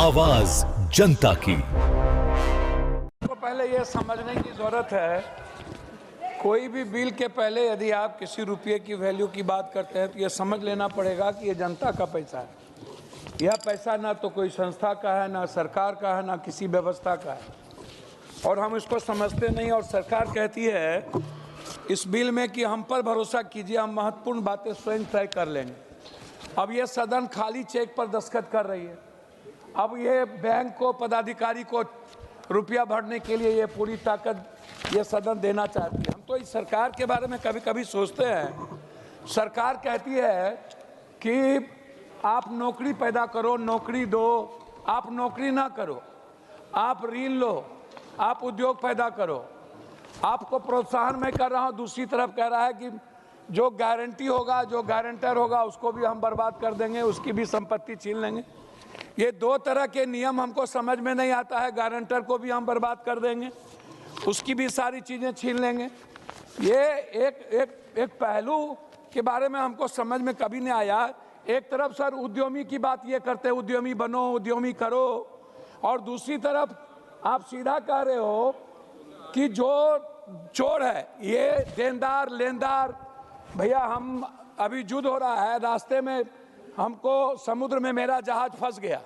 आवाज जनता की। तो पहले यह समझने की जरूरत है, कोई भी बिल के पहले यदि आप किसी रुपये की वैल्यू की बात करते हैं तो यह समझ लेना पड़ेगा कि यह जनता का पैसा है। यह पैसा ना तो कोई संस्था का है, ना सरकार का है, ना किसी व्यवस्था का है, और हम इसको समझते नहीं। और सरकार कहती है इस बिल में कि हम पर भरोसा कीजिए, हम महत्वपूर्ण बातें स्वयं तय कर लेंगे। अब यह सदन खाली चेक पर दस्तखत कर रही है। अब ये बैंक को, पदाधिकारी को रुपया भरने के लिए ये पूरी ताकत ये सदन देना चाहती है। हम तो इस सरकार के बारे में कभी कभी सोचते हैं, सरकार कहती है कि आप नौकरी पैदा करो, नौकरी दो, आप नौकरी ना करो, आप ऋण लो, आप उद्योग पैदा करो, आपको प्रोत्साहन मैं कर रहा हूँ। दूसरी तरफ कह रहा है कि जो गारंटी होगा, जो गारंटर होगा, उसको भी हम बर्बाद कर देंगे, उसकी भी संपत्ति छीन लेंगे। ये दो तरह के नियम हमको समझ में नहीं आता है। गारंटर को भी हम बर्बाद कर देंगे, उसकी भी सारी चीज़ें छीन लेंगे। ये एक पहलू के बारे में हमको समझ में कभी नहीं आया। एक तरफ सर उद्यमी की बात ये करते हैं, उद्यमी बनो, उद्यमी करो, और दूसरी तरफ आप सीधा कह रहे हो कि जो चोर है ये देनदार लेनदार। भैया, हम अभी युद्ध हो रहा है, रास्ते में हमको समुद्र में मेरा जहाज फंस गया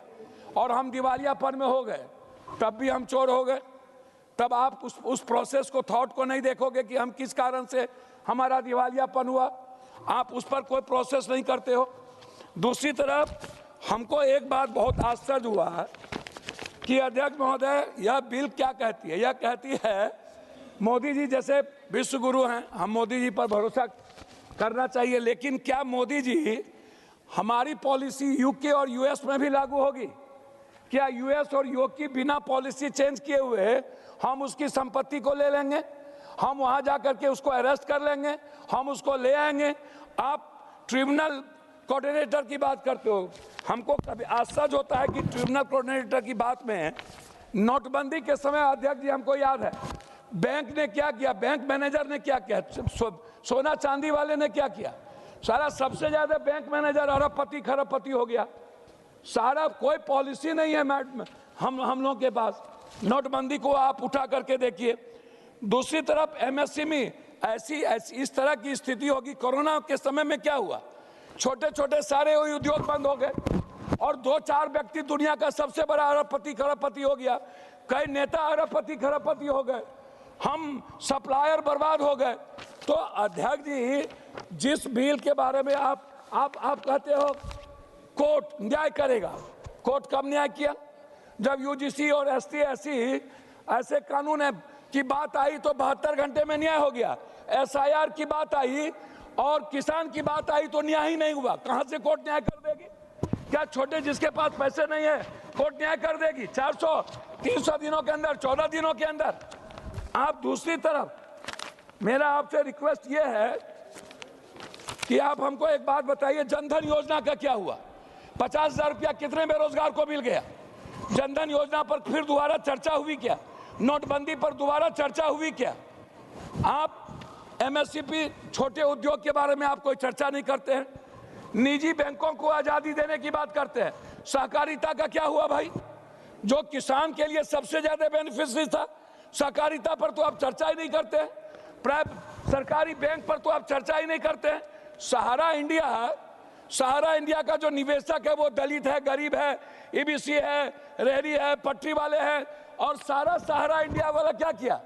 और हम दिवालियापन में हो गए, तब भी हम चोर हो गए। तब आप उस प्रोसेस को, थॉट को नहीं देखोगे कि हम किस कारण से हमारा दिवालियापन हुआ। आप उस पर कोई प्रोसेस नहीं करते हो। दूसरी तरफ हमको एक बात बहुत आश्चर्य हुआ कि अध्यक्ष महोदय यह बिल क्या कहती है। यह कहती है मोदी जी जैसे विश्व गुरु हैं, हम मोदी जी पर भरोसा करना चाहिए, लेकिन क्या मोदी जी हमारी पॉलिसी यूके और यूएस में भी लागू होगी? क्या यूएस और यूके बिना पॉलिसी चेंज किए हुए हम उसकी संपत्ति को ले लेंगे, हम वहां जाकर के उसको अरेस्ट कर लेंगे, हम उसको ले आएंगे? आप ट्रिब्यूनल कोऑर्डिनेटर की बात करते हो। हमको कभी आश्चर्य होता है कि ट्रिब्यूनल कोऑर्डिनेटर की बात में, नोटबंदी के समय अध्यक्ष जी हमको याद है बैंक ने क्या किया, बैंक मैनेजर ने क्या किया, सोना चांदी वाले ने क्या किया। सारा सबसे ज्यादा बैंक मैनेजर अरबपति खरबपति हो गया। सारा कोई पॉलिसी नहीं है मैडम हम लोगों के पास। नोटबंदी को आप उठा करके देखिए। दूसरी तरफ एमएसएमई ऐसी इस तरह की स्थिति होगी। कोरोना के समय में क्या हुआ, छोटे छोटे सारे उद्योग बंद हो गए और 2-4 व्यक्ति दुनिया का सबसे बड़ा अरबपति खरबपति हो गया। कई नेता अरबपति खरबपति हो गए, हम सप्लायर बर्बाद हो गए। तो अध्यक्ष जी, जिस बिल के बारे में आप कहते हो कोर्ट न्याय करेगा, कोर्ट कब न्याय किया? जब यूजीसी और एसटी ऐसे कानून है की बात आई तो 72 घंटे में न्याय हो गया। एसआईआर की बात आई और किसान की बात आई तो न्याय ही नहीं हुआ। कहां से कोर्ट न्याय कर देगी? क्या छोटे जिसके पास पैसे नहीं है कोर्ट न्याय कर देगी 400-300 दिनों के अंदर, 14 दिनों के अंदर? आप दूसरी तरफ मेरा आपसे रिक्वेस्ट ये है कि आप हमको एक बात बताइए, जनधन योजना का क्या हुआ? 50,000 रुपया कितने बेरोजगार को मिल गया? जनधन योजना पर फिर दोबारा चर्चा हुई क्या? नोटबंदी पर दोबारा चर्चा हुई क्या? आप एमएसपी छोटे उद्योग के बारे में आप कोई चर्चा नहीं करते हैं। निजी बैंकों को आजादी देने की बात करते हैं। सहकारिता का क्या हुआ भाई? जो किसान के लिए सबसे ज्यादा बेनिफिशियरी था, सहकारिता पर तो आप चर्चा ही नहीं करते हैं। सरकारी बैंक पर तो आप चर्चा ही नहीं करते हैं। सहारा इंडिया का जो निवेशक है वो दलित है, गरीब है, ईबीसी है, रेहड़ी है, पटरी वाले हैं, और सहारा इंडिया वाला क्या किया?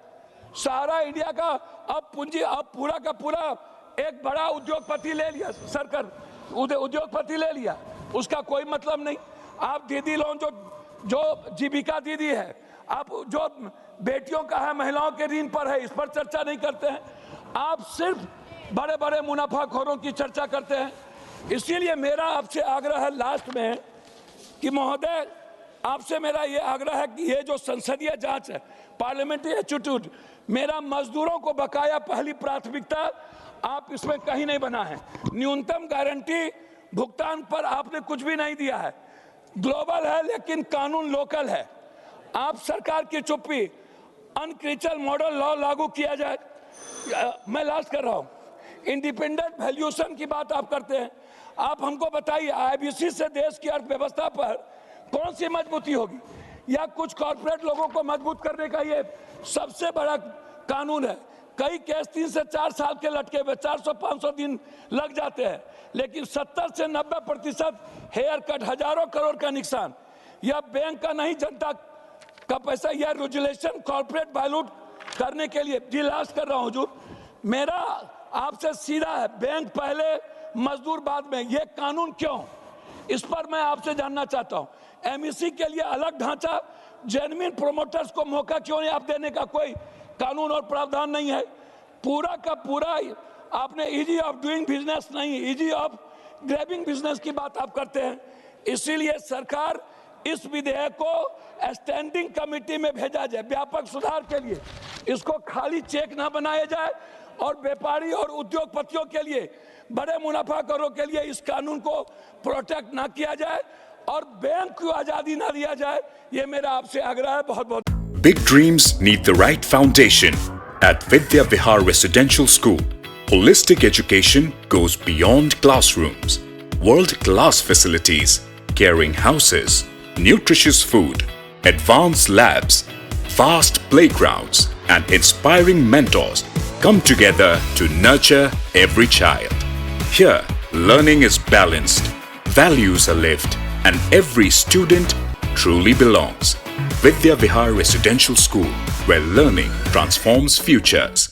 सहारा इंडिया का अब पूरा का पूरा एक बड़ा उद्योगपति ले लिया, सरकार उद्योगपति ले लिया, उसका कोई मतलब नहीं। आप दीदी लोन जो जीविका दीदी है, आप जो बेटियों का है, महिलाओं के ऋण पर है, इस पर चर्चा नहीं करते हैं। आप सिर्फ बड़े बड़े मुनाफाखोरों की चर्चा करते हैं। इसीलिए मेरा आपसे आग्रह है लास्ट में कि महोदय, आपसे मेरा ये आग्रह है कि ये जो संसदीय जांच है, पार्लियामेंट्री इंस्टीट्यूट, मेरा मजदूरों को बकाया पहली प्राथमिकता आप इसमें कहीं नहीं बना है। न्यूनतम गारंटी भुगतान पर आपने कुछ भी नहीं दिया है। ग्लोबल है लेकिन कानून लोकल है। आप सरकार की चुप्पी, अनक्रिचल मॉडल लॉ लागू किया जाए। मैं लास्ट कर रहा हूं, इंडिपेंडेंट वैल्यूएशन की बात आप करते हैं। आप हमको बताइए, आईबीसी से देश की अर्थव्यवस्था पर कौन सी मजबूती होगी? या कुछ कॉर्पोरेट लोगों को मजबूत करने का ये सबसे बड़ा कानून है। कई केस 3 से 4 साल के लटके हुए 400-500 दिन लग जाते हैं, लेकिन 70 से 90% हेयर कट, हजारों करोड़ का नुकसान। यह बैंक का नहीं, जनता का पैसा। यह रेगुलेशन कॉर्पोरेट बाइलूट करने के लिए। जी लास्ट कर रहा हूं हुजूर, मेरा आपसे सीधा है, बैंक पहले मजदूर बाद में। ये कानून क्यों? इस पर मैं आपसे जानना चाहता हूं। एमईसी के लिए अलग ढांचा, जेन्युइन प्रोमोटर्स को मौका क्यों नहीं आप देने का कोई कानून और प्रावधान नहीं है? पूरा का पूरा आपने इजी ऑफ डूइंग बिजनेस नहीं, इजी ऑफ ग्रैबिंग बिजनेस की बात आप करते हैं। इसीलिए सरकार इस विधेयक को स्टैंडिंग कमेटी में भेजा जाए व्यापक सुधार के लिए। इसको खाली चेक ना बनाया जाए और व्यापारी और उद्योगपतियों के लिए, बड़े मुनाफाखोरों के लिए इस कानून को प्रोटेक्ट ना किया जाए और बैंक को आजादी ना दिया जाए। ये मेरा आपसे आग्रह है। बहुत बहुत Big dreams need the right foundation. At Vidya Vihar Residential School, holistic education goes beyond classrooms. World-class facilities, caring houses, nutritious food, advanced labs, vast playgrounds, and inspiring mentors come together to nurture every child. Here, learning is balanced, values are lived, and every student truly belongs. Vidya Vihar Residential School, where learning transforms futures.